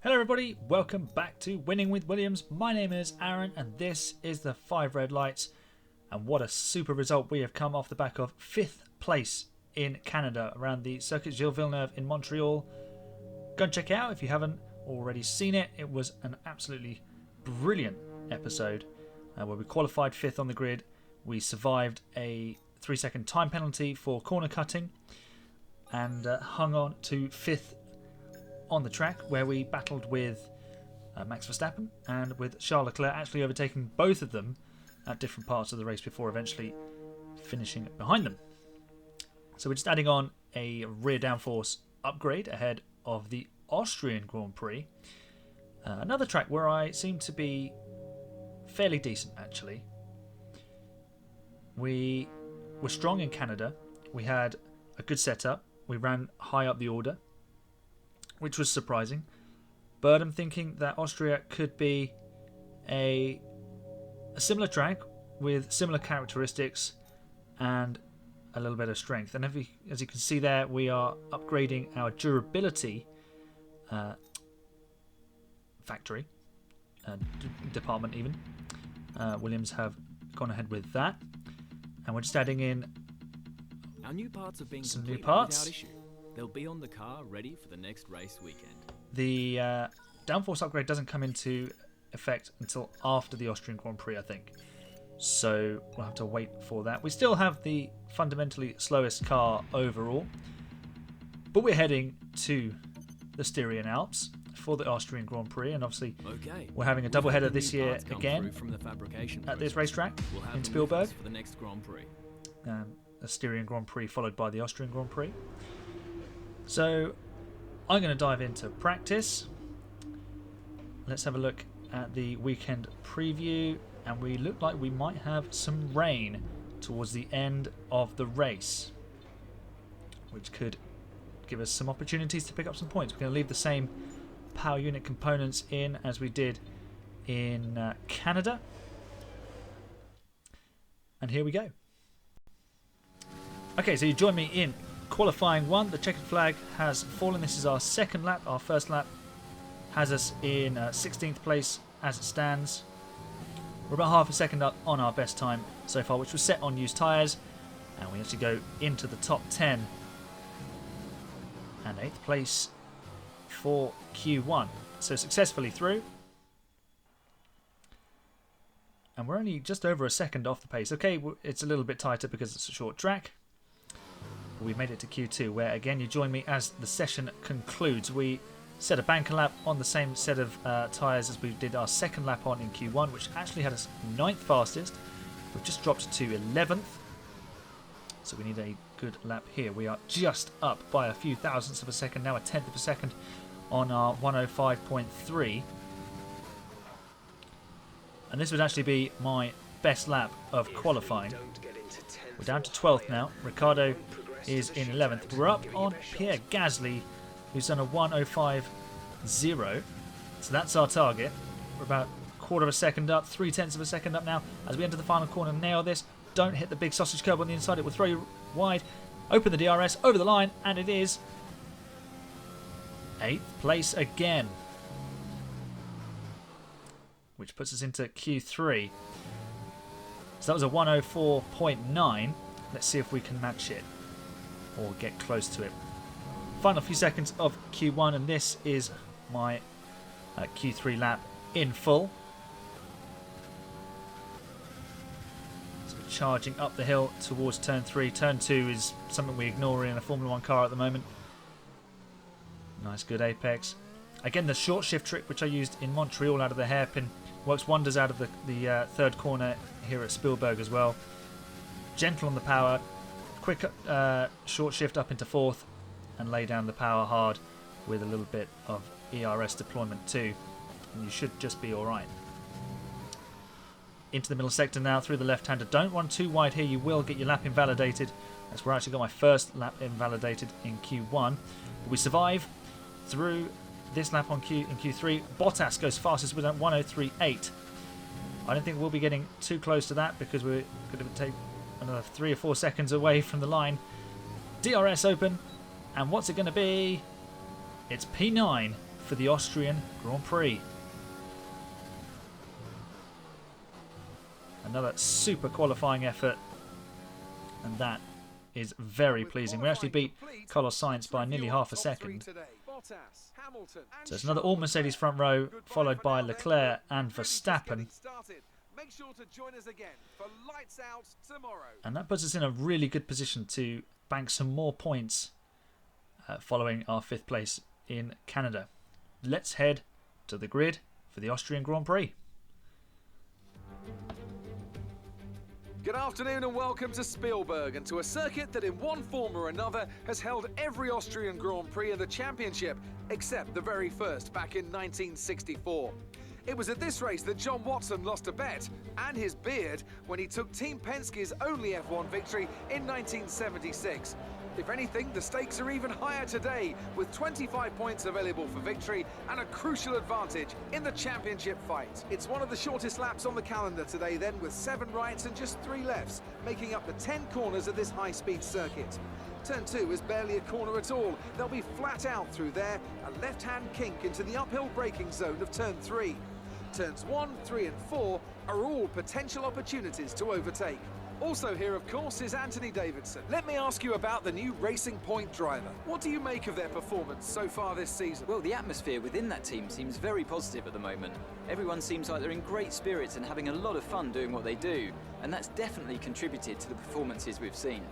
Hello everybody, welcome back to Winning with Williams. My name is Aaron and this is the 5 red lights, and what a super result we have come off the back of 5th place in Canada around the Circuit Gilles Villeneuve in Montreal. Go and check it out if you haven't already seen it. It was an absolutely brilliant episode where we qualified 5th on the grid. We survived a 3-second time penalty for corner cutting and hung on to 5th on the track, where we battled with Max Verstappen and with Charles Leclerc, actually overtaking both of them at different parts of the race before eventually finishing behind them. So we're just adding on a rear downforce upgrade ahead of the Austrian Grand Prix. Another track where I seem to be fairly decent, actually. We were strong in Canada. We had a good setup. We ran high up the order, which was surprising. But I'm thinking that Austria could be a similar track with similar characteristics and a little bit of strength. And as you can see there, we are upgrading our durability factory, department even. Williams have gone ahead with that. And we're just adding in our new parts have been some new parts. Without issue. They'll be on the car ready for the next race weekend. The downforce upgrade doesn't come into effect until after the Austrian Grand Prix, I think. So we'll have to wait for that. We still have the fundamentally slowest car overall, but we're heading to the Styrian Alps for the Austrian Grand Prix, and obviously we're having a doubleheader this year again at this racetrack in Spielberg. For the next Grand Prix. The Styrian Grand Prix followed by the Austrian Grand Prix. So I'm going to dive into practice. Let's have a look at the weekend preview, and we look like we might have some rain towards the end of the race, which could give us some opportunities to pick up some points. We're going to leave the same power unit components in as we did in Canada. And here we go. Okay, so you join me in qualifying 1. The checkered flag has fallen. This is our second lap. Our first lap has us in 16th place as it stands. We're about half a second up on our best time so far, which was set on used tyres, and we actually go into the top 10 and 8th place for Q1. So successfully through, and we're only just over a second off the pace. Okay, it's a little bit tighter because it's a short track. We've made it to Q2, where again you join me as the session concludes. We set a banker lap on the same set of tyres as we did our second lap on in Q1, which actually had us 9th fastest. We've just dropped to 11th, so we need a good lap here. We are just up by a few thousandths of a second, now a tenth of a second on our 105.3. And this would actually be my best lap of qualifying. We're down to 12th now. Ricardo is in 11th. We're up on Pierre Gasly, who's done a 105.0. So that's our target. We're about a quarter of a second up, 0.3 of a second up now as we enter the final corner. Nail this. Don't hit the big sausage curb on the inside. It will throw you wide. Open the DRS over the line, and it is 8th place again, which puts us into Q3. So that was a 104.9. Let's see if we can match it or get close to it. Final few seconds of Q1, and this is my Q3 lap in full. So we're charging up the hill towards turn 3. Turn 2 is something we ignore in a Formula 1 car at the moment. Nice, good apex. Again, the short shift trick, which I used in Montreal out of the hairpin, works wonders out of the third corner here at Spielberg as well. Gentle on the power, quick short shift up into 4th, and lay down the power hard with a little bit of ERS deployment too, and you should just be alright. Into the middle sector now through the left-hander. Don't run too wide here, you will get your lap invalidated. That's where I actually got my first lap invalidated in Q1. But we survive through this lap in Q3. Bottas goes fastest with a 103.8. I don't think we'll be getting too close to that because we're going to take another 3 or 4 seconds away from the line. DRS open, and what's it going to be? It's P9 for the Austrian Grand Prix. Another super qualifying effort, and that is very pleasing. We actually beat Carlos Sainz by nearly half a second. So it's another all Mercedes front row, followed by Leclerc and Verstappen. And that puts us in a really good position to bank some more points following our 5th place in Canada. Let's head to the grid for the Austrian Grand Prix. Good afternoon and welcome to Spielberg, and to a circuit that in one form or another has held every Austrian Grand Prix in the championship, except the very first back in 1964. It was at this race that John Watson lost a bet and his beard when he took Team Penske's only F1 victory in 1976. If anything, the stakes are even higher today, with 25 points available for victory and a crucial advantage in the championship fight. It's one of the shortest laps on the calendar today then, with 7 rights and just 3 lefts, making up the 10 corners of this high-speed circuit. Turn 2 is barely a corner at all. They'll be flat out through there, a left-hand kink into the uphill braking zone of Turn 3. Turns 1, 3 and 4 are all potential opportunities to overtake. Also here, of course, is Anthony Davidson. Let me ask you about the new Racing Point driver. What do you make of their performance so far this season? Well, the atmosphere within that team seems very positive at the moment. Everyone seems like they're in great spirits and having a lot of fun doing what they do, and that's definitely contributed to the performances we've seen.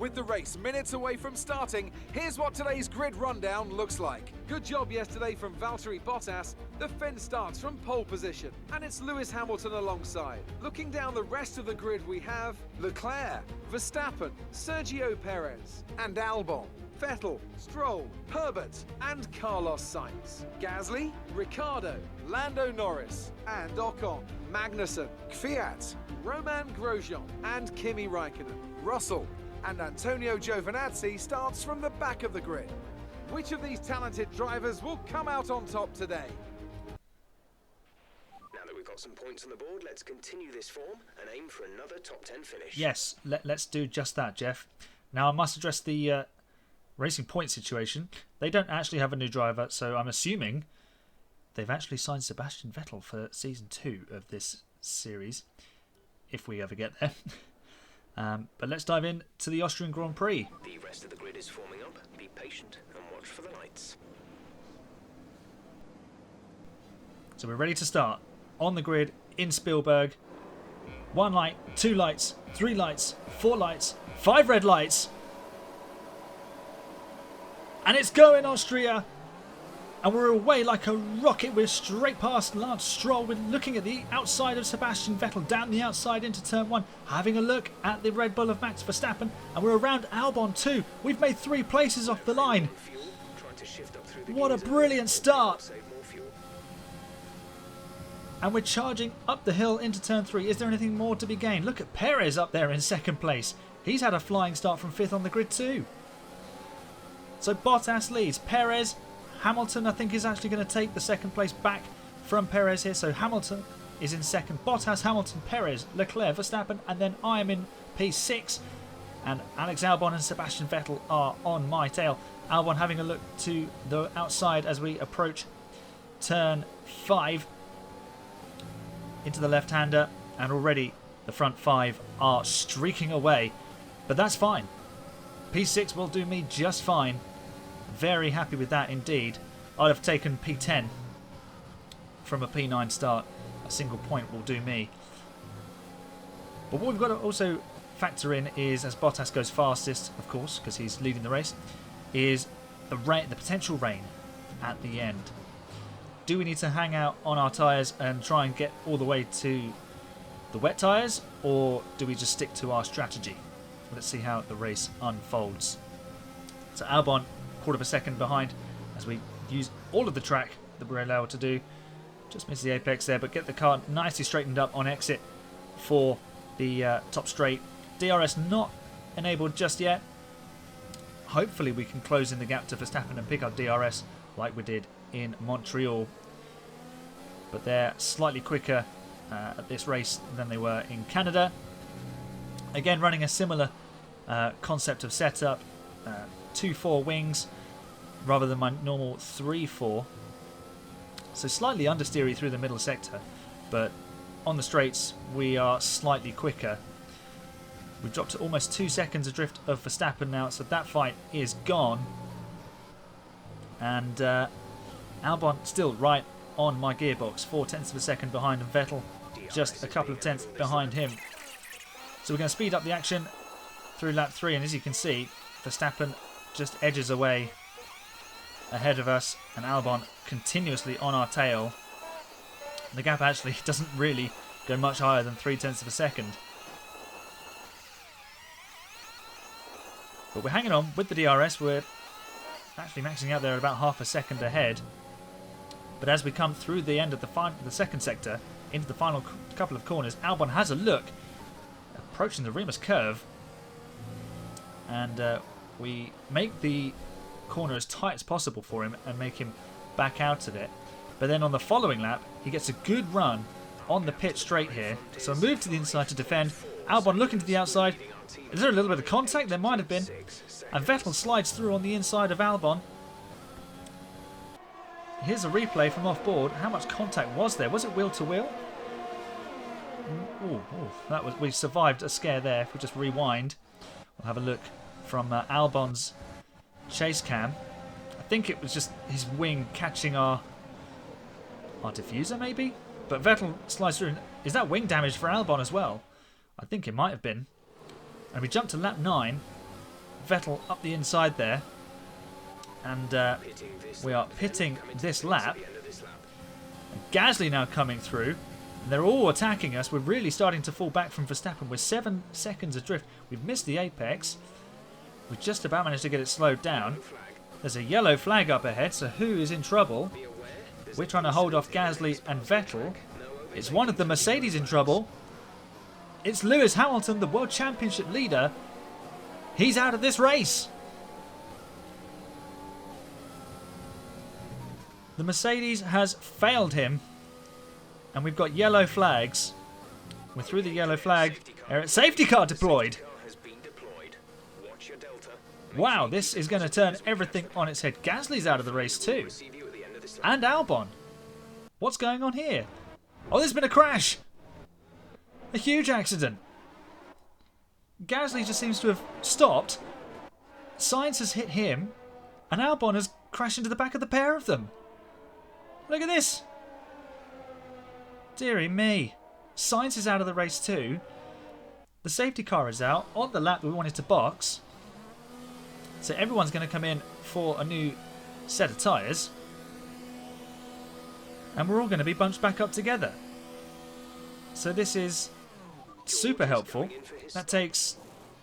With the race minutes away from starting, here's what today's grid rundown looks like. Good job yesterday from Valtteri Bottas. The Finn starts from pole position, and it's Lewis Hamilton alongside. Looking down the rest of the grid, we have Leclerc, Verstappen, Sergio Perez, and Albon, Vettel, Stroll, Herbert, and Carlos Sainz. Gasly, Ricciardo, Lando Norris, and Ocon, Magnussen, Kvyat, Roman Grosjean, and Kimi Raikkonen. Russell and Antonio Giovinazzi starts from the back of the grid. Which of these talented drivers will come out on top today? Now that we've got some points on the board, let's continue this form and aim for another top 10 finish. Yes, let's do just that, Jeff. Now I must address the Racing Point situation. They don't actually have a new driver, so I'm assuming they've actually signed Sebastian Vettel for Season 2 of this series, if we ever get there. But let's dive in to the Austrian Grand Prix. The rest of the grid is forming up. Be patient and watch for the lights. So we're ready to start. On the grid in Spielberg. 1 light, 2 lights, 3 lights, 4 lights, 5 red lights. And it's going, Austria! And we're away like a rocket. We're straight past Lance Stroll. We're looking at the outside of Sebastian Vettel, down the outside into turn 1, having a look at the Red Bull of Max Verstappen, and we're around Albon too. We've made 3 places off the line. What a brilliant start. And we're charging up the hill into turn 3. Is there anything more to be gained? Look at Perez up there in 2nd place. He's had a flying start from 5th on the grid too. So Bottas leads. Perez, Hamilton, I think, is actually going to take the 2nd place back from Perez here. So Hamilton is in 2nd. Bottas, Hamilton, Perez, Leclerc, Verstappen, and then I am in P6. And Alex Albon and Sebastian Vettel are on my tail. Albon having a look to the outside as we approach turn 5 into the left-hander. And already the front 5 are streaking away. But that's fine. P6 will do me just fine. Very happy with that indeed. I'd have taken P10 from a P9 start. A single point will do me. But what we've got to also factor in is, as Bottas goes fastest, of course, because he's leading the race, is the potential rain at the end. Do we need to hang out on our tyres and try and get all the way to the wet tyres, or do we just stick to our strategy? Let's see how the race unfolds. So Albon, 1/4 second behind as we use all of the track that we're allowed to do. Just miss the apex there, but get the car nicely straightened up on exit for the top straight. DRS not enabled just yet. Hopefully we can close in the gap to Verstappen and pick up DRS like we did in Montreal. But they're slightly quicker at this race than they were in Canada. Again, running a similar concept of setup. 2-4 wings rather than my normal 3-4 So slightly understeery through the middle sector, but on the straights we are slightly quicker. We've dropped to almost 2 seconds adrift of Verstappen now, so that fight is gone. And Albon still right on my gearbox, 0.4 of a second behind, and Vettel just a couple of tenths behind him. So we're going to speed up the action through lap 3, and as you can see, Verstappen just edges away ahead of us, and Albon continuously on our tail. The gap actually doesn't really go much higher than 0.3 of a second. But we're hanging on with the DRS. We're actually maxing out there at about half a second ahead. But as we come through the end of the second sector into the final couple of corners, Albon has a look, approaching the Remus curve, and we make the corner as tight as possible for him and make him back out of it. But then on the following lap, he gets a good run on the pit straight here. So a move to the inside to defend. Albon looking to the outside. Is there a little bit of contact? There might have been. And Vettel slides through on the inside of Albon. Here's a replay from off board. How much contact was there? Was it wheel to wheel? That was, we survived a scare there. If we just rewind, we'll have a look from Albon's chase cam. I think it was just his wing catching our diffuser maybe? But Vettel slides through. Is that wing damage for Albon as well? I think it might have been. And we jump to lap 9. Vettel up the inside there. And we are pitting this lap. And Gasly now coming through. And they're all attacking us. We're really starting to fall back from Verstappen. We're 7 seconds adrift. We've missed the apex. We've just about managed to get it slowed down. There's a yellow flag up ahead, so who is in trouble? We're trying to hold off Gasly and Vettel. It's one of the Mercedes in trouble. It's Lewis Hamilton, the World Championship leader. He's out of this race. The Mercedes has failed him. And we've got yellow flags. We're through the yellow flag. Safety car deployed. Wow, this is going to turn everything on its head. Gasly's out of the race too. And Albon. What's going on here? Oh, there's been a crash. A huge accident. Gasly just seems to have stopped. Sainz has hit him. And Albon has crashed into the back of the pair of them. Look at this. Dearie me. Sainz is out of the race too. The safety car is out on the lap that we wanted to box. So everyone's going to come in for a new set of tyres. And we're all going to be bunched back up together. So this is super helpful. That takes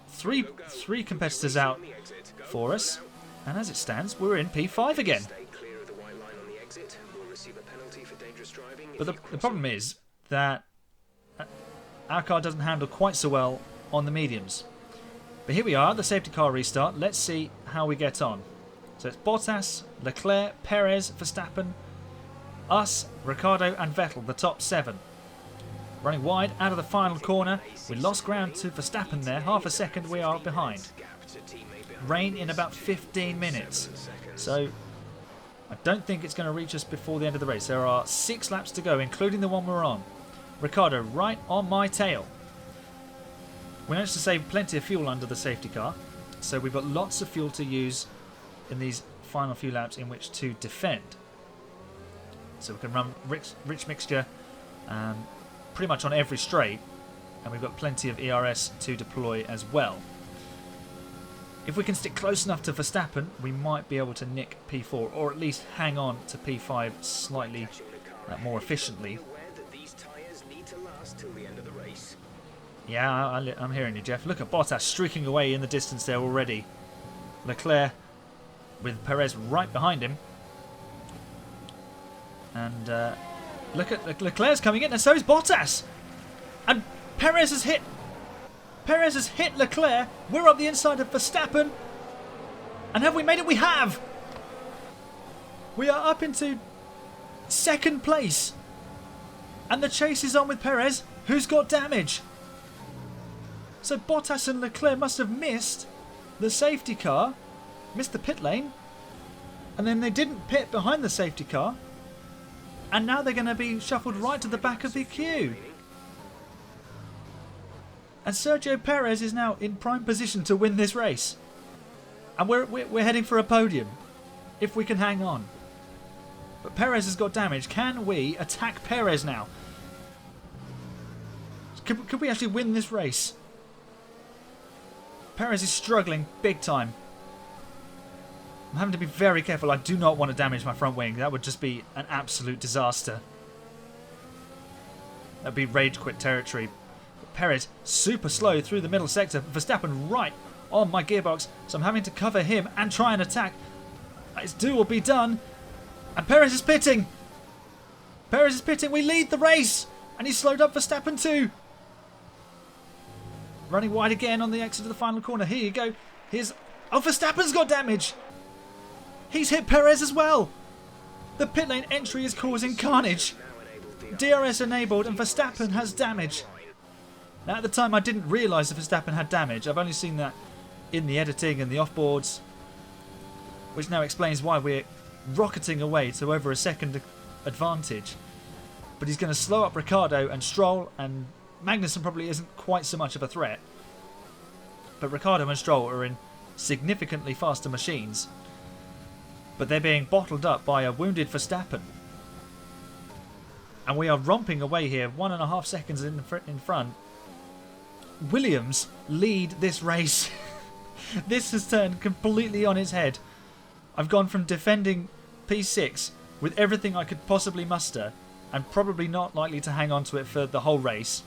three competitors out for us. And as it stands, we're in P5 again. But the problem is that our car doesn't handle quite so well on the mediums. But here we are, the safety car restart. Let's see how we get on. So it's Bottas, Leclerc, Perez, Verstappen, us, Ricciardo and Vettel, the top 7. Running wide out of the final corner. We lost ground to Verstappen there. Half a second we are behind. Rain in about 15 minutes. So I don't think it's going to reach us before the end of the race. There are 6 laps to go, including the one we're on. Ricciardo right on my tail. We managed to save plenty of fuel under the safety car. So we've got lots of fuel to use in these final few laps in which to defend. So we can run rich mixture pretty much on every straight. And we've got plenty of ERS to deploy as well. If we can stick close enough to Verstappen, we might be able to nick P4, or at least hang on to P5 slightly more efficiently. Yeah, I'm hearing you, Jeff. Look at Bottas streaking away in the distance there already. Leclerc with Perez right behind him. And look at Leclerc's coming in, and so is Bottas. And Perez has hit Leclerc. We're up the inside of Verstappen. And have we made it? We have. We are up into 2nd place. And the chase is on with Perez, who's got damage. So Bottas and Leclerc must have missed the safety car, missed the pit lane, and then they didn't pit behind the safety car. And now they're going to be shuffled right to the back of the queue. And Sergio Perez is now in prime position to win this race. And we're heading for a podium, if we can hang on. But Perez has got damage. Can we attack Perez now? Could we actually win this race? Perez is struggling big time. I'm having to be very careful. I do not want to damage my front wing. That would just be an absolute disaster. That would be rage quit territory. But Perez super slow through the middle sector. Verstappen right on my gearbox. So I'm having to cover him and try and attack. It's do or be done. And Perez is pitting. Perez is pitting. We lead the race. And he's slowed up Verstappen too. Running wide again on the exit of the final corner. Here you go. Here's... Oh, Verstappen's got damage. He's hit Perez as well. The pit lane entry is causing carnage. DRS enabled and Verstappen has damage. Now at the time I didn't realise that Verstappen had damage. I've only seen that in the editing and the offboards. Which now explains why we're rocketing away to over a second advantage. But he's going to slow up Ricciardo and Stroll, and Magnussen probably isn't quite so much of a threat. But Ricciardo and Stroll are in significantly faster machines. But they're being bottled up by a wounded Verstappen. And we are romping away here, 1.5 seconds in front. Williams lead this race. This has turned completely on its head. I've gone from defending P6 with everything I could possibly muster, and probably not likely to hang on to it for the whole race,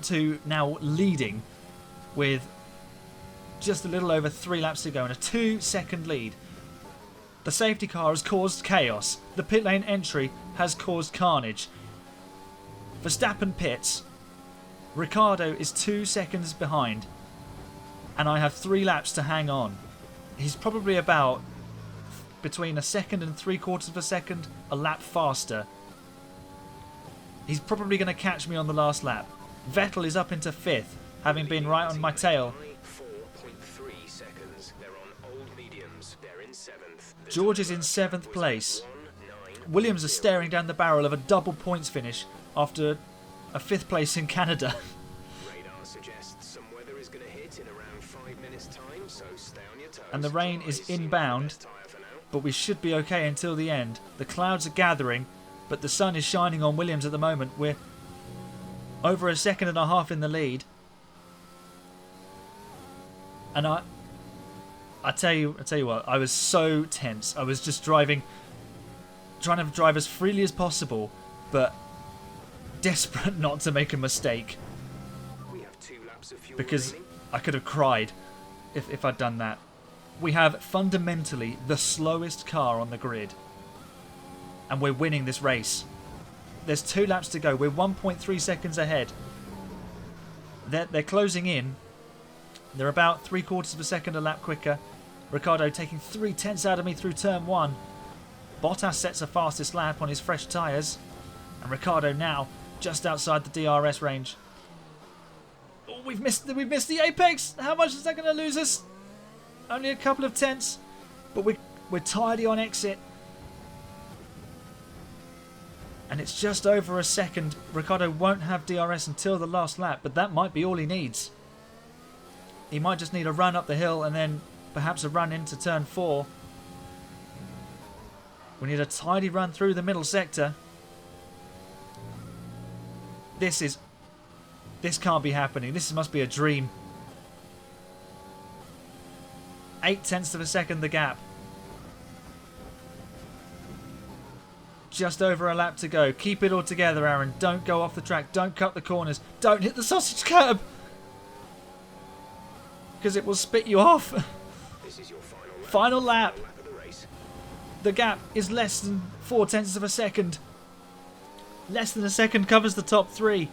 to now leading with just a little over 3 laps to go and a 2-second lead. The safety car has caused chaos. The pit lane entry has caused carnage. Verstappen pits. Ricciardo is 2 seconds behind. And I have 3 laps to hang on. He's probably about between 1 second and 3/4 of a second a lap faster. He's probably going to catch me on the last lap. Vettel is up into 5th, having been right on my tail. 4.3 seconds. They're on old mediums. They're in 7th. George is in 7th place. Williams are staring down the barrel of a double points finish after a 5th place in Canada. Radar suggests some weather is going to hit in around 5 minutes time, so stay on your toes. And the rain is inbound, but we should be okay until the end. The clouds are gathering, but the sun is shining on Williams at the moment. We're over 1.5 seconds in the lead. And I tell you what, I was so tense. I was just trying to drive as freely as possible, but desperate not to make a mistake. We have 2 laps of fuel Because remaining. I could have cried if I'd done that. We have fundamentally the slowest car on the grid. And we're winning this race. There's 2 laps to go. We're 1.3 seconds ahead. They're closing in. They're about 3/4 of a second a lap quicker. Ricciardo taking 3/10 out of me through turn 1. Bottas sets a fastest lap on his fresh tyres. And Ricciardo now just outside the DRS range. Oh, we've missed the apex. How much is that going to lose us? Only a couple of tenths. But we're tidy on exit. And it's just over a second. Ricciardo won't have DRS until the last lap, but that might be all he needs. He might just need a run up the hill and then perhaps a run into turn 4. We need a tidy run through the middle sector. This can't be happening. This must be a dream. 0.8 of a second the gap. Just over a lap to go. Keep it all together, Aaron. Don't go off the track. Don't cut the corners. Don't hit the sausage curb. Because it will spit you off. This is your Final lap. of the race. The gap is less than 0.4 of a second. Less than a second covers the top 3.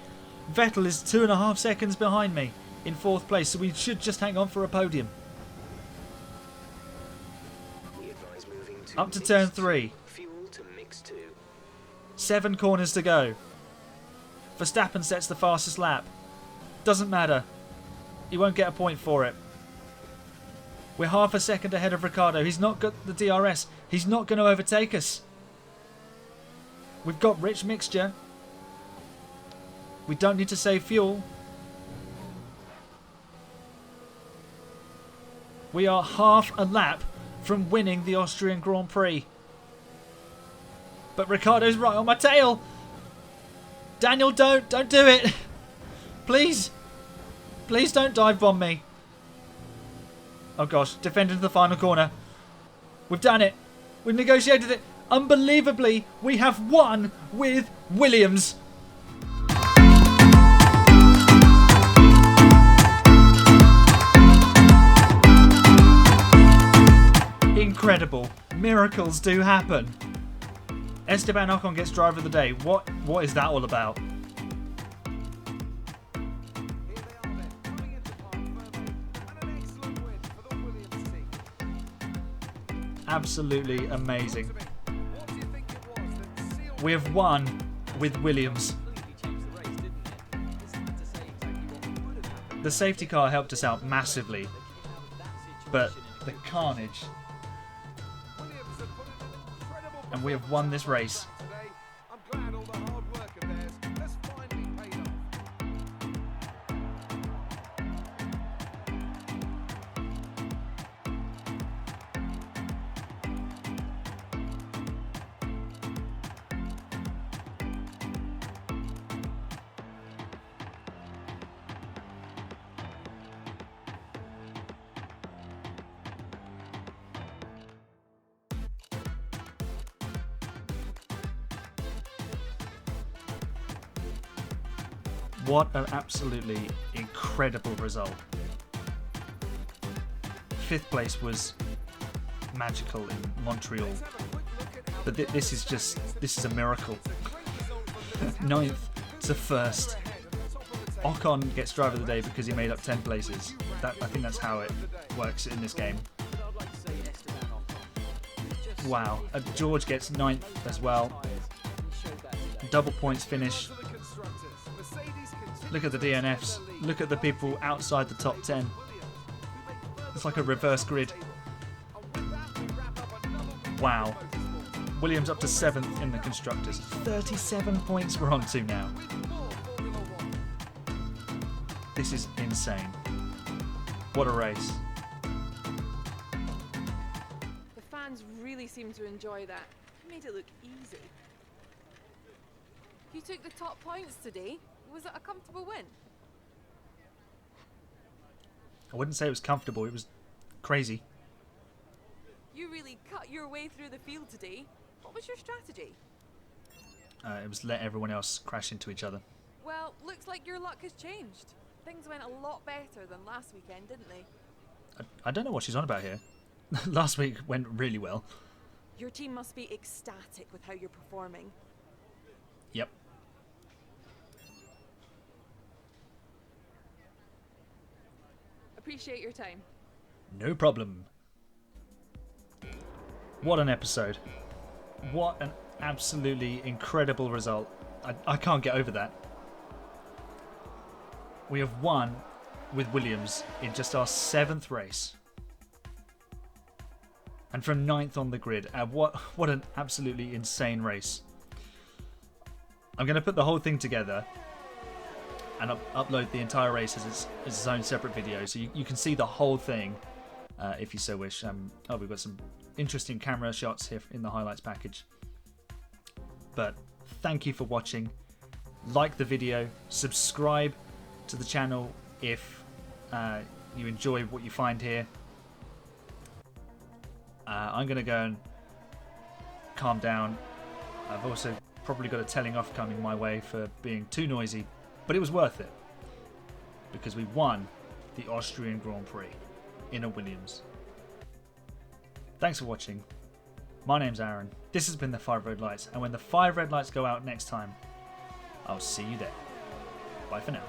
Vettel is 2.5 seconds behind me in 4th place, so we should just hang on for a podium. We advise moving Up to turn 3. Fuel to mix 2. 7 corners to go. Verstappen sets the fastest lap. Doesn't matter. He won't get a point for it. We're 0.5 second ahead of Ricciardo. He's not got the DRS. He's not going to overtake us. We've got rich mixture. We don't need to save fuel. We are half a lap from winning the Austrian Grand Prix. But Ricciardo's right on my tail. Daniel, don't do it. Please. Please don't dive bomb me. Oh gosh, defend into the final corner. We've done it. We've negotiated it. Unbelievably, we have won with Williams. Incredible. Miracles do happen. Esteban Ocon gets driver of the day. What is that all about? Absolutely amazing. We have won with Williams. The safety car helped us out massively, but the carnage. And we have won this race. What an absolutely incredible result. 5th place was magical in Montreal. But this is a miracle. 9th to 1st. Ocon gets driver of the day because he made up 10 places. I think that's how it works in this game. Wow. George gets 9th as well. Double points finish. Look at the DNFs. Look at the people outside the top 10. It's like a reverse grid. Wow. Williams up to 7th in the Constructors. 37 points we're on to now. This is insane. What a race. The fans really seem to enjoy that. It made it look easy. You took the top points today. Was it a comfortable win? I wouldn't say it was comfortable, it was crazy. You really cut your way through the field today. What was your strategy? It was let everyone else crash into each other. Well, looks like your luck has changed. Things went a lot better than last weekend, didn't they? I don't know what she's on about here. Last week went really well. Your team must be ecstatic with how you're performing. Yep. Appreciate your time. No problem. What an episode. What an absolutely incredible result. I can't get over that. We have won with Williams in just our 7th race. And from 9th on the grid. What an absolutely insane race. I'm going to put the whole thing together and upload the entire race as its own separate video, so you can see the whole thing if you so wish. We've got some interesting camera shots here in the highlights package. But thank you for watching. Like the video, subscribe to the channel if you enjoy what you find here. I'm going to go and calm down. I've also probably got a telling off coming my way for being too noisy. But it was worth it, because we won the Austrian Grand Prix in a Williams. Thanks for watching. My name's Aaron. This has been the 5 Red Lights, and when the 5 red lights go out next time, I'll see you there. Bye for now.